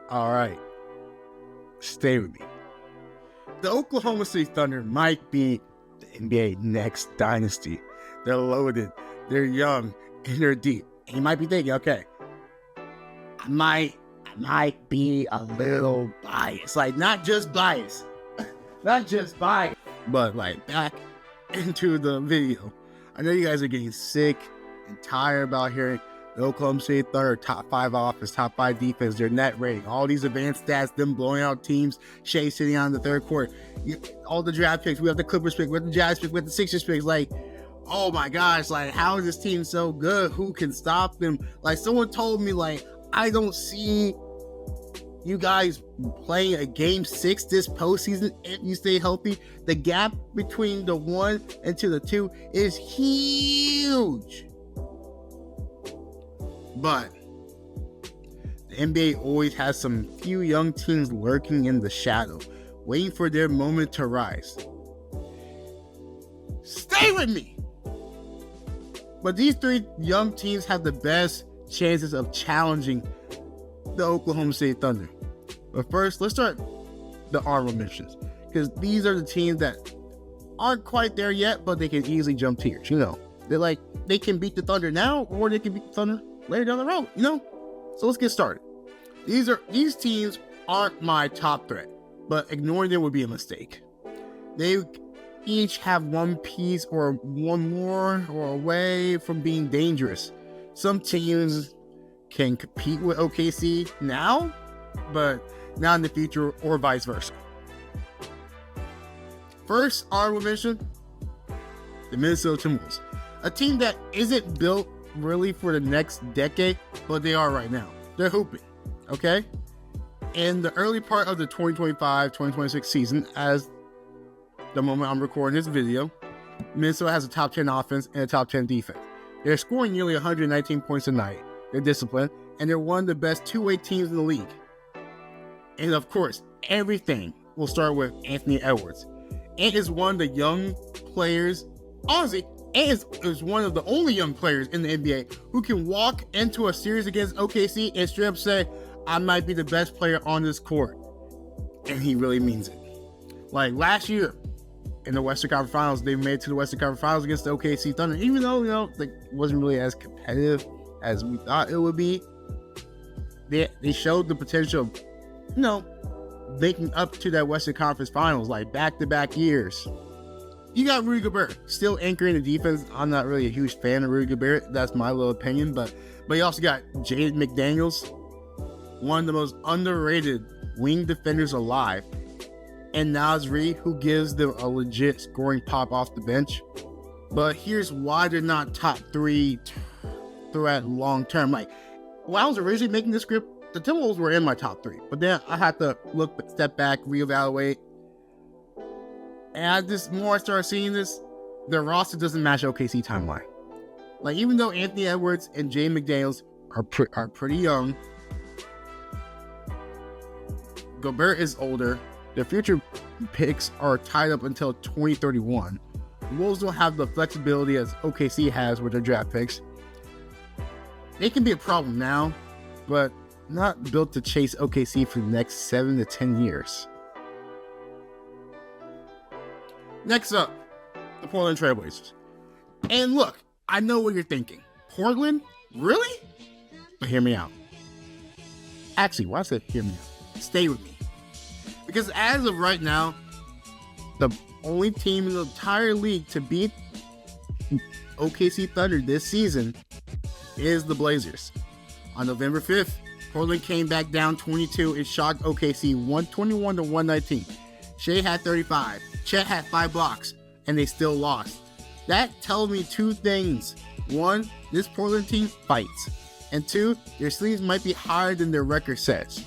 All right, stay with me. The Oklahoma City Thunder might be the NBA next dynasty. They're loaded, they're young, and they're deep. And you might be thinking, okay, I might be a little biased. Like, not just biased, but like back into the video. I know you guys are getting sick and tired about hearing the Oklahoma City Thunder top 5 offense, top 5 defense, their net rating, all these advanced stats, them blowing out teams, Shea sitting on the third court, all the draft picks. We have the Clippers pick, we have the Jazz pick, we have the Sixers picks. Like, oh my gosh, like, how is this team so good? Who can stop them? Like, someone told me, like, I don't see you guys playing a game 6 this postseason if you stay healthy. The gap between the 1 and to the 2 is huge. But the NBA always has some few young teams lurking in the shadow, waiting for their moment to rise. Stay with me! But these 3 young teams have the best chances of challenging the Oklahoma City Thunder. But first, let's start the honorable mentions, because these are the teams that aren't quite there yet, but they can easily jump tiers. You know, they can beat the Thunder now, or they can beat the Thunder later down the road. You know, so let's get started. These teams aren't my top threat, but ignoring them would be a mistake. They each have one piece or one more or away from being dangerous. Some teams can compete with OKC now, but not in the future, or vice versa. First, honorable mention, the Minnesota Timberwolves. A team that isn't built really for the next decade, but they are right now. They're hooping, okay? In the early part of the 2025-2026 season, as the moment I'm recording this video, Minnesota has a top 10 offense and a top 10 defense. They're scoring nearly 119 points a night. They're disciplined, and they're one of the best two-way teams in the league. And of course, everything will start with Anthony Edwards. Ant is one of the young players, honestly, Ant is one of the only young players in the NBA who can walk into a series against OKC and straight up say, I might be the best player on this court. And he really means it. Like last year in the Western Conference Finals, they made it to the Western Conference Finals against the OKC Thunder, even though, you know, like, it wasn't really as competitive as we thought it would be. They showed the potential of, you know, making up to that Western Conference Finals, like back-to-back years. You got Rudy Gobert still anchoring the defense. I'm not really a huge fan of Rudy Gobert. That's my little opinion, but you also got Jaden McDaniels, one of the most underrated wing defenders alive, and Naz Reid, who gives them a legit scoring pop off the bench. But here's why they're not top 3 threat long term. Like, when I was originally making this script, the Timberwolves were in my top 3, but then I had to step back, reevaluate. And the more I started seeing this, their roster doesn't match OKC timeline. Like, even though Anthony Edwards and Jay McDaniels are pretty young, Gobert is older. Their future picks are tied up until 2031. The Wolves don't have the flexibility as OKC has with their draft picks. They can be a problem now, but not built to chase OKC for the next 7 to 10 years. Next up, the Portland Trailblazers. And look, I know what you're thinking. Portland? Really? But hear me out. Actually, why I said hear me out? Stay with me. Because as of right now, the only team in the entire league to beat OKC Thunder this season is the Blazers. On November 5th, Portland came back down 22 and shocked OKC 121 to 119. Shea had 35, Chet had 5 blocks, and they still lost. That tells me 2 things. 1, this Portland team fights. And 2, their sleeves might be higher than their record says.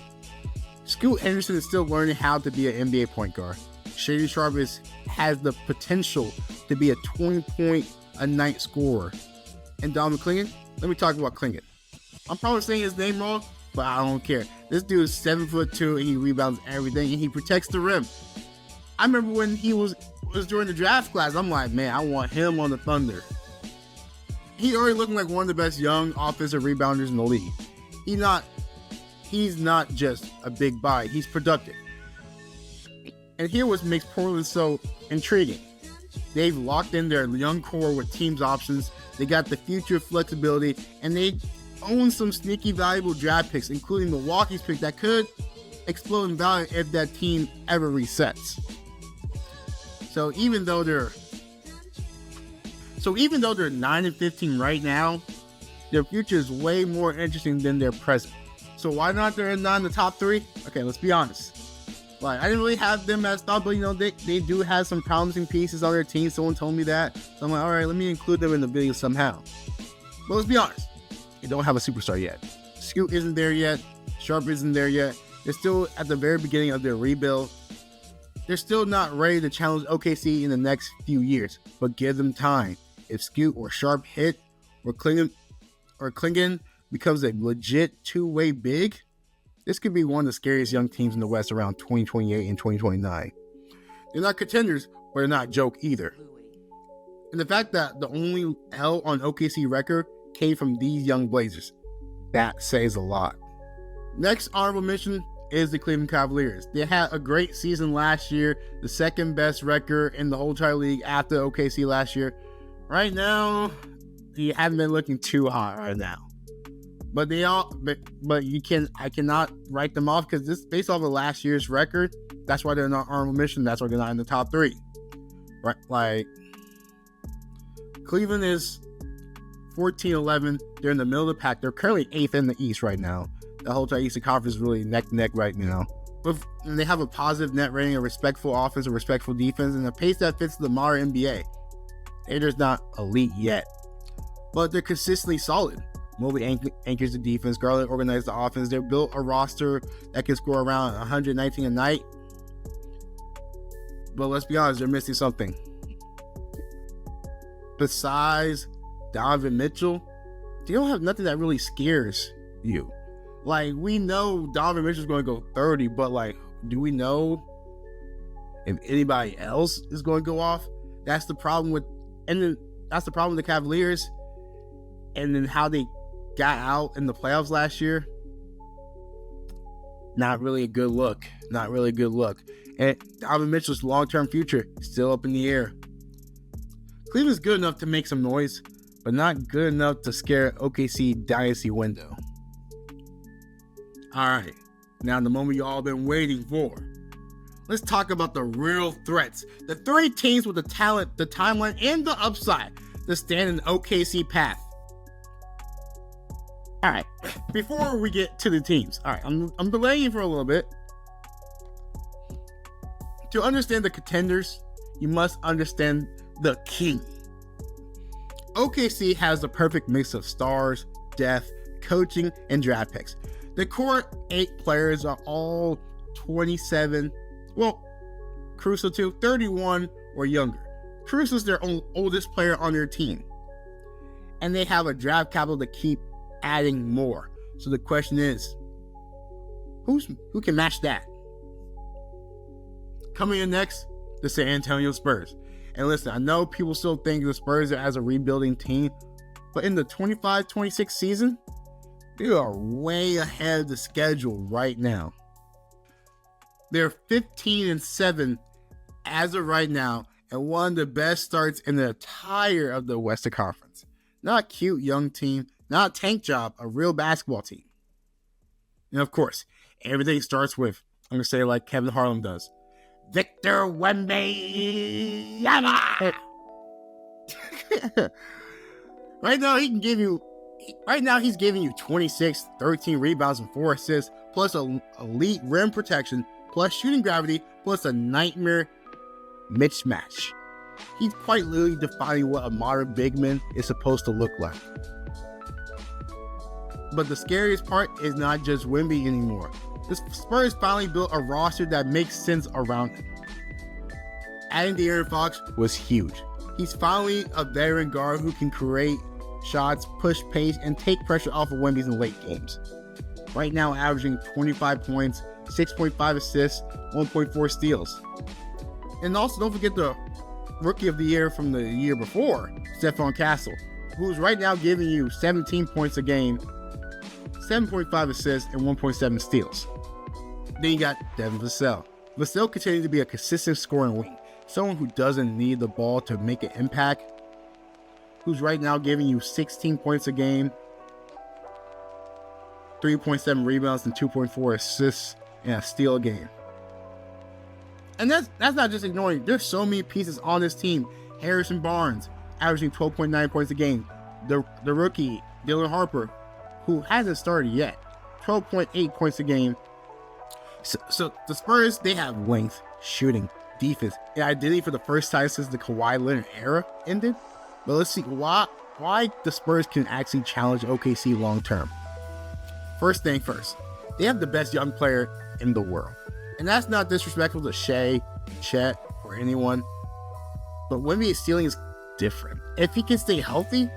Scoot Henderson is still learning how to be an NBA point guard. Shady Sharp has the potential to be a 20-point-a-night scorer. And Dominic Clingan, let me talk about Clingan. I'm probably saying his name wrong, but I don't care. This dude is 7'2" and he rebounds everything and he protects the rim. I remember when he was during the draft class, I'm like, man, I want him on the Thunder. He already looking like one of the best young offensive rebounders in the league. he's not just a big body, he's productive. And here what makes Portland so intriguing. They've locked in their young core with teams options, they got the future flexibility, and they own some sneaky valuable draft picks, including Milwaukee's pick that could explode in value if that team ever resets. So even though they're 9-15 right now, their future is way more interesting than their present. So why not they're not in the top 3? Okay, let's be honest. Like, I didn't really have them as thought, but they do have some promising pieces on their team. Someone told me that. So I'm like, all right, let me include them in the video somehow. But let's be honest. They don't have a superstar yet. Scoot isn't there yet. Sharp isn't there yet. They're still at the very beginning of their rebuild. They're still not ready to challenge OKC in the next few years, but give them time. If Scoot or Sharp hit, or Klingon becomes a legit two-way big, this could be one of the scariest young teams in the West around 2028 and 2029. They're not contenders, but they're not a joke either. And the fact that the only L on OKC record came from these young Blazers, that says a lot. Next honorable mention is the Cleveland Cavaliers. They had a great season last year, the second best record in the whole entire league after OKC last year. Right now, they haven't been looking too hot right now. But I cannot write them off because this based off of last year's record. That's why they're not honorable mention. That's why they're not in the top 3. Right? Like, Cleveland is 14-11. They're in the middle of the pack. They're currently 8th in the East right now. The whole entire Eastern Conference is really neck to neck right now. But they have a positive net rating, a respectful offense, a respectful defense, and a pace that fits the modern NBA. They're just not elite yet, but they're consistently solid. Mobley anchors the defense. Garland organizes the offense. They've built a roster that can score around 119 a night. But let's be honest, they're missing something. Besides Donovan Mitchell, they don't have nothing that really scares you. Like, we know Donovan Mitchell's going to go 30, but like, do we know if anybody else is going to go off? That's the problem with the Cavaliers. And then how they got out in the playoffs last year. Not really a good look. And Donovan Mitchell's long-term future still up in the air. Cleveland's good enough to make some noise, but not good enough to scare OKC dynasty window. Alright, now the moment you all been waiting for. Let's talk about the real threats. The 3 teams with the talent, the timeline, and the upside to stand in OKC path. Alright, before we get to the teams, alright, I'm delaying you for a little bit. To understand the contenders, you must understand the king. OKC has the perfect mix of stars, depth, coaching, and draft picks. The core 8 players are all 27, well, Caruso too, 31 or younger. Caruso's their oldest player on their team. And they have a draft capital to keep adding more. So the question is, who can match that? Coming in next, the San Antonio Spurs. And listen, I know people still think the Spurs are as a rebuilding team, but in the 25-26 season, they are way ahead of the schedule right now. They're 15-7 as of right now, and one of the best starts in the entire of the Western Conference. Not a cute young team, not a tank job, a real basketball team. And of course, everything starts with, I'm going to say it like Kevin Harlan does, Victor Wembanyama. Right now he's giving you 26, 13 rebounds and 4 assists, plus elite rim protection, plus shooting gravity, plus a nightmare mismatch. He's quite literally defining what a modern big man is supposed to look like. But the scariest part is not just Wemby anymore. The Spurs finally built a roster that makes sense around him. Adding De'Aaron Fox was huge. He's finally a veteran guard who can create shots, push pace, and take pressure off of Wemby's in late games. Right now averaging 25 points, 6.5 assists, 1.4 steals. And also don't forget the Rookie of the Year from the year before, Stephon Castle, who's right now giving you 17 points a game, 7.5 assists, and 1.7 steals. Then you got Devin Vassell. Vassell continues to be a consistent scoring wing, someone who doesn't need the ball to make an impact, who's right now giving you 16 points a game, 3.7 rebounds, and 2.4 assists, and a steal a game. And that's not just ignoring, there's so many pieces on this team. Harrison Barnes, averaging 12.9 points a game. The rookie, Dylan Harper, who hasn't started yet, 12.8 points a game. So the Spurs, they have length, shooting, defense, and identity for the first time since the Kawhi Leonard era ended. But let's see why the Spurs can actually challenge OKC long term. First thing first, they have the best young player in the world. And that's not disrespectful to Shea, Chet, or anyone. But Wemby's ceiling is different. If he can stay healthy,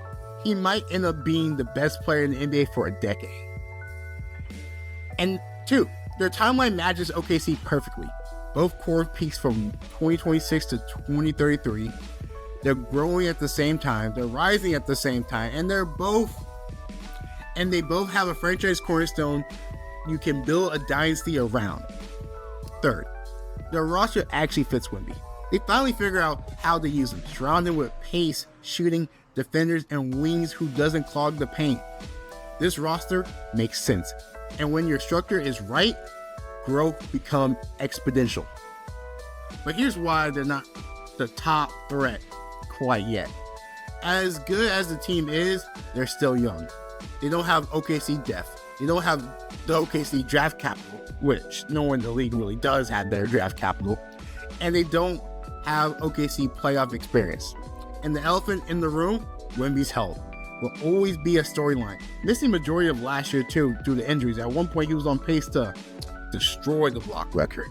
he might end up being the best player in the NBA for a decade. And two, their timeline matches OKC perfectly. Both core peaks from 2026 to 2033. They're growing at the same time. They're rising at the same time. And they both have a franchise cornerstone you can build a dynasty around. Third, their roster actually fits Wemby. They finally figure out how to use him, surround him with pace, shooting, defenders, and wings who doesn't clog the paint. This roster makes sense. And when your structure is right, growth becomes exponential. But here's why they're not the top threat quite yet. As good as the team is, they're still young. They don't have OKC depth. They don't have the OKC draft capital, which no one in the league really does have their draft capital. And they don't have OKC playoff experience. And the elephant in the room, Wemby's health, will always be a storyline. Missing majority of last year too due to injuries. At one point he was on pace to destroy the block record.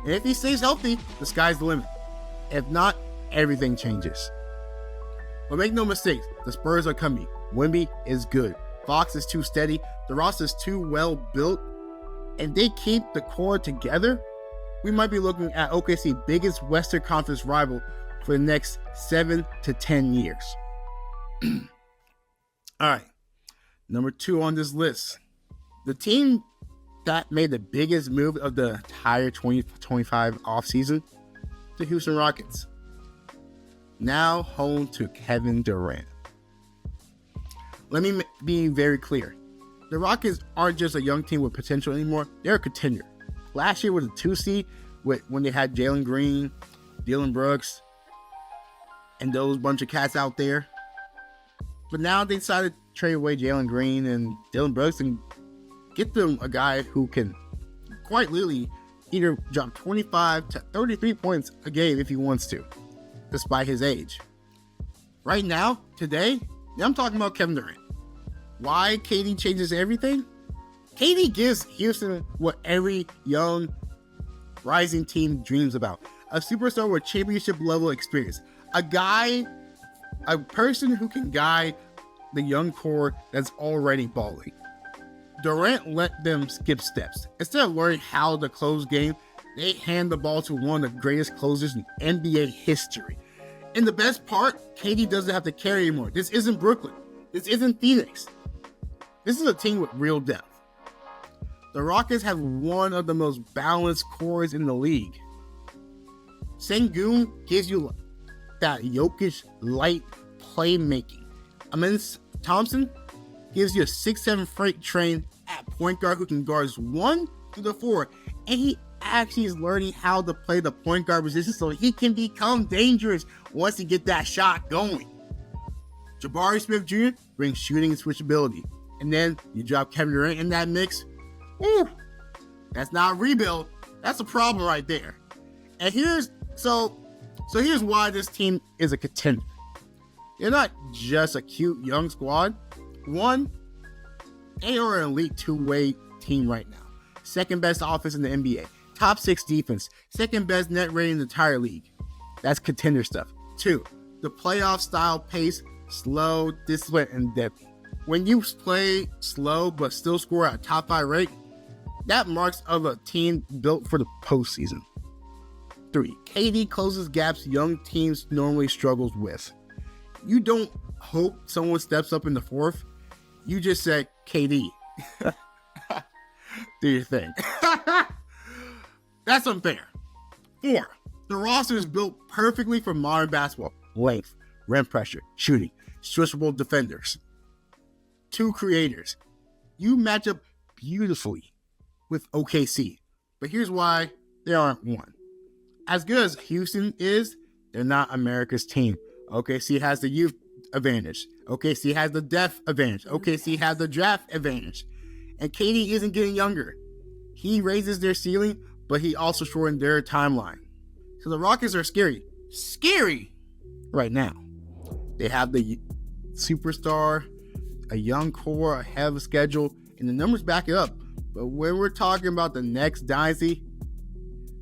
And if he stays healthy, the sky's the limit. If not, everything changes. But make no mistakes, the Spurs are coming. Wemby is good. Fox is too steady. The roster is too well built. And they keep the core together, we might be looking at OKC's biggest Western Conference rival for the next 7 to 10 years. All right, number 2 on this list. The team that made the biggest move of the entire 2025 offseason, the Houston Rockets. Now home to Kevin Durant. Let me be very clear. The Rockets aren't just a young team with potential anymore. They're a contender. Last year was a 2 seed when they had Jalen Green, Dylan Brooks, and those bunch of cats out there. But now they decided to trade away Jalen Green and Dylan Brooks and get them a guy who can quite literally either drop 25 to 33 points a game if he wants to, despite his age. Right now, today, I'm talking about Kevin Durant. Why KD changes everything? KD gives Houston what every young, rising team dreams about. A superstar with championship level experience. A person who can guide the young core that's already balling. Durant let them skip steps. Instead of learning how to close game, they hand the ball to one of the greatest closers in NBA history. And the best part, KD doesn't have to carry anymore. This isn't Brooklyn. This isn't Phoenix. This is a team with real depth. The Rockets have one of the most balanced cores in the league. Sengun gives you that Jokic light playmaking. Amin Thompson gives you a 6'7" freight train at point guard who can guard 1 to the 4. And he actually is learning how to play the point guard position so he can become dangerous once he gets that shot going. Jabari Smith Jr. brings shooting and switchability. And then you drop Kevin Durant in that mix. Ooh, that's not a rebuild. That's a problem right there. And here's why this team is a contender. They're not just a cute young squad. One, they are an elite two-way team right now. Second best offense in the NBA. Top 6 defense. Second best net rating in the entire league. That's contender stuff. 2, the playoff style pace, slow, discipline, and depth. When you play slow but still score at a top 5 rate, that marks of a team built for the postseason. 3, KD closes gaps young teams normally struggles with. You don't hope someone steps up in the fourth. You just say, KD, Do your thing. That's unfair. 4. The roster is built perfectly for modern basketball. Length, rim pressure, shooting, switchable defenders. 2 creators. You match up beautifully with OKC. But here's why they aren't one. As good as Houston is, they're not America's team. OKC has the youth advantage. OKC has the depth advantage. OKC has the draft advantage. And KD isn't getting younger. He raises their ceiling, but he also shortened their timeline. So the Rockets are scary. Scary right now. They have the superstar, a young core, ahead of schedule, and the numbers back it up. But when we're talking about the next dynasty,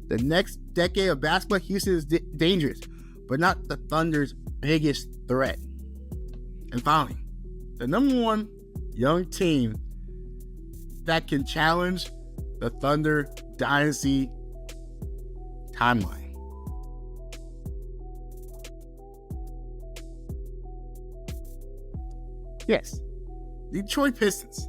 the next decade of basketball, Houston is dangerous, but not the Thunder's biggest threat. And finally, the number 1 young team that can challenge the Thunder dynasty timeline. Yes, Detroit Pistons.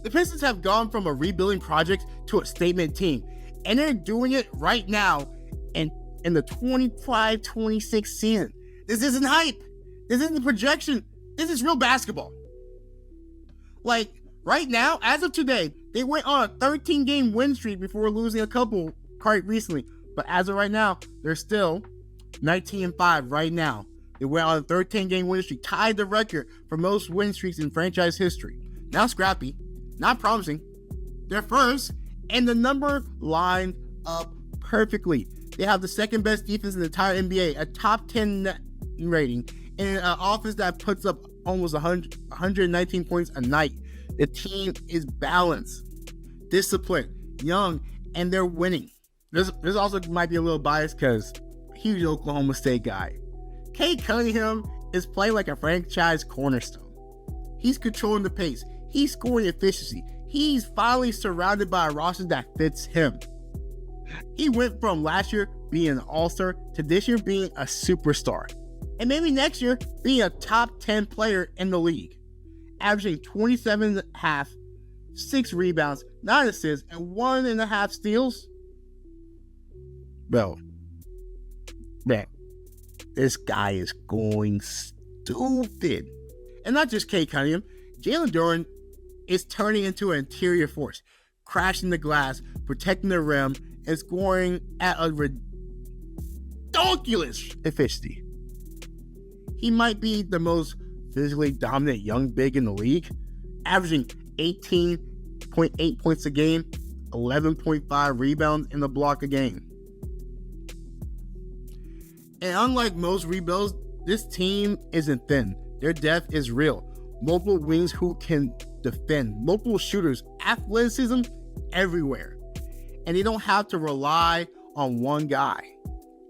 The Pistons have gone from a rebuilding project to a statement team, and they're doing it right now in the 25-26 season. This isn't hype. This isn't projection. This is real basketball. Like, right now, as of today, they went on a 13-game win streak before losing a couple quite recently. But as of right now, they're still 19-5 right now. They went on a 13-game win streak, tied the record for most win streaks in franchise history. Now scrappy, not promising. They're first, and the number lined up perfectly. They have the second best defense in the entire NBA, a top 10 net rating, and an offense that puts up almost 119 points a night. The team is balanced, disciplined, young, and they're winning. This also might be a little biased because huge Oklahoma State guy. Cade Cunningham is playing like a franchise cornerstone. He's controlling the pace. He's scoring efficiency. He's finally surrounded by a roster that fits him. He went from last year being an all-star to this year being a superstar. And maybe next year being a top 10 player in the league. Averaging 27.5, 6 rebounds, 9 assists, and 1.5 steals. Bro, man, this guy is going stupid. And not just Cade Cunningham, Jalen Duren is turning into an interior force, crashing the glass, protecting the rim, and scoring at a ridiculous efficiency. He might be the most physically dominant young big in the league, averaging 18.8 points a game, 11.5 rebounds in the block a game. And unlike most rebuilds, this team isn't thin. Their depth is real. Multiple wings who can defend, multiple shooters, athleticism everywhere. And they don't have to rely on one guy.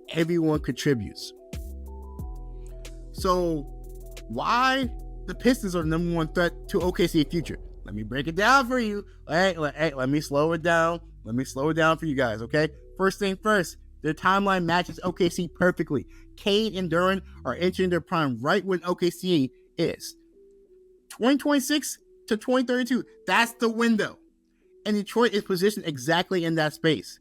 Everyone contributes. So why the Pistons are the number 1 threat to OKC future? Let me break it down for you. Hey, let me slow it down. Let me slow it down for you guys, okay? First thing first, their timeline matches OKC perfectly. Cade and Duren are entering their prime right when OKC is. 2026 to 2032, that's the window. And Detroit is positioned exactly in that space.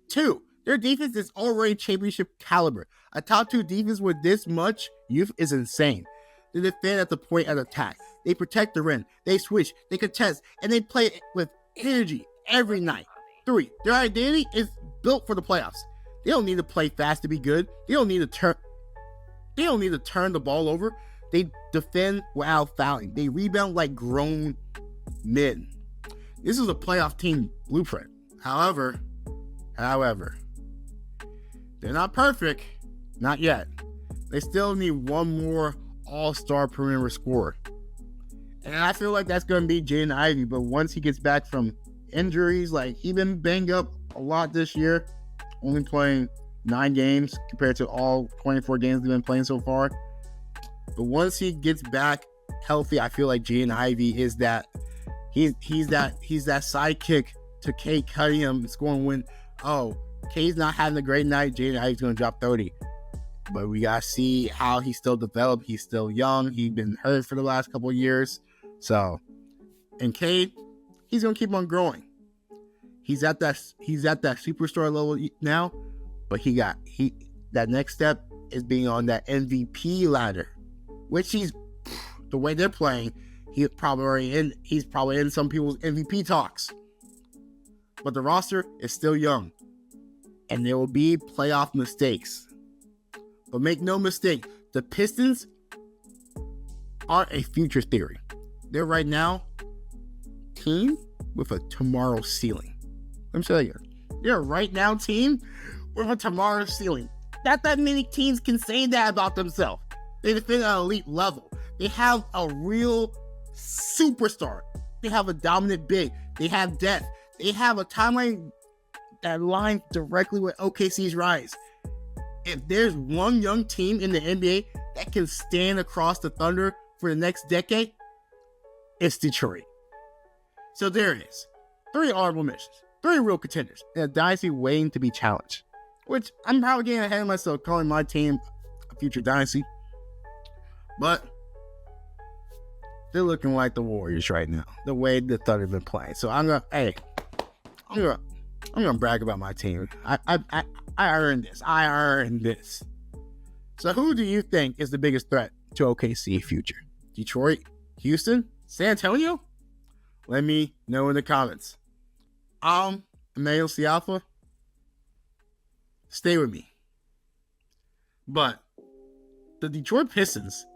2, their defense is already championship caliber. A top 2 defense with this much youth is insane. They defend at the point of attack. They protect the rim. They switch. They contest. And they play with energy every night. 3, their identity is built for the playoffs. They don't need to play fast to be good. They don't need to turn the ball over. They defend without fouling. They rebound like grown men. This is a playoff team blueprint. However, they're not perfect. Not yet. They still need one more all-star perimeter scorer. And I feel like that's going to be Jaden Ivey. But once he gets back from injuries, like he's been banged up a lot this year, only playing 9 games compared to all 24 games they've been playing so far. But once he gets back healthy, I feel like Jaden Ivey is that he's that sidekick to Cade Cunningham scoring when Cade's not having a great night, Jaden Ivey's gonna drop 30. But we gotta see how he still developed. He's still young. He's been hurt for the last couple of years. So, and Cade, he's gonna keep on growing. He's at that superstar level now, but that next step is being on that MVP ladder, which the way they're playing, he's probably in some people's MVP talks. But the roster is still young, and there will be playoff mistakes. But make no mistake, the Pistons aren't a future theory. They're right now team with a tomorrow ceiling. Let me tell you, they're a right now team with a tomorrow ceiling. Not that many teams can say that about themselves. They defend at an elite level. They have a real superstar. They have a dominant big. They have depth. They have a timeline that aligns directly with OKC's rise. If there's one young team in the NBA that can stand across the Thunder for the next decade, it's Detroit. So there it is. 3 honorable mentions. 3 real contenders. And a dynasty waiting to be challenged. Which, I'm probably getting ahead of myself calling my team a future dynasty. But they're looking like the Warriors right now. The way the Thunder have been playing. So I'm gonna brag about my team. I earned this. I earned this. So who do you think is the biggest threat to OKC future? Detroit, Houston, San Antonio? Let me know in the comments. I'm Emmanuel Siafa. Stay with me. But the Detroit Pistons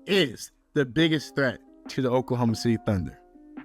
is the biggest threat to the Oklahoma City Thunder.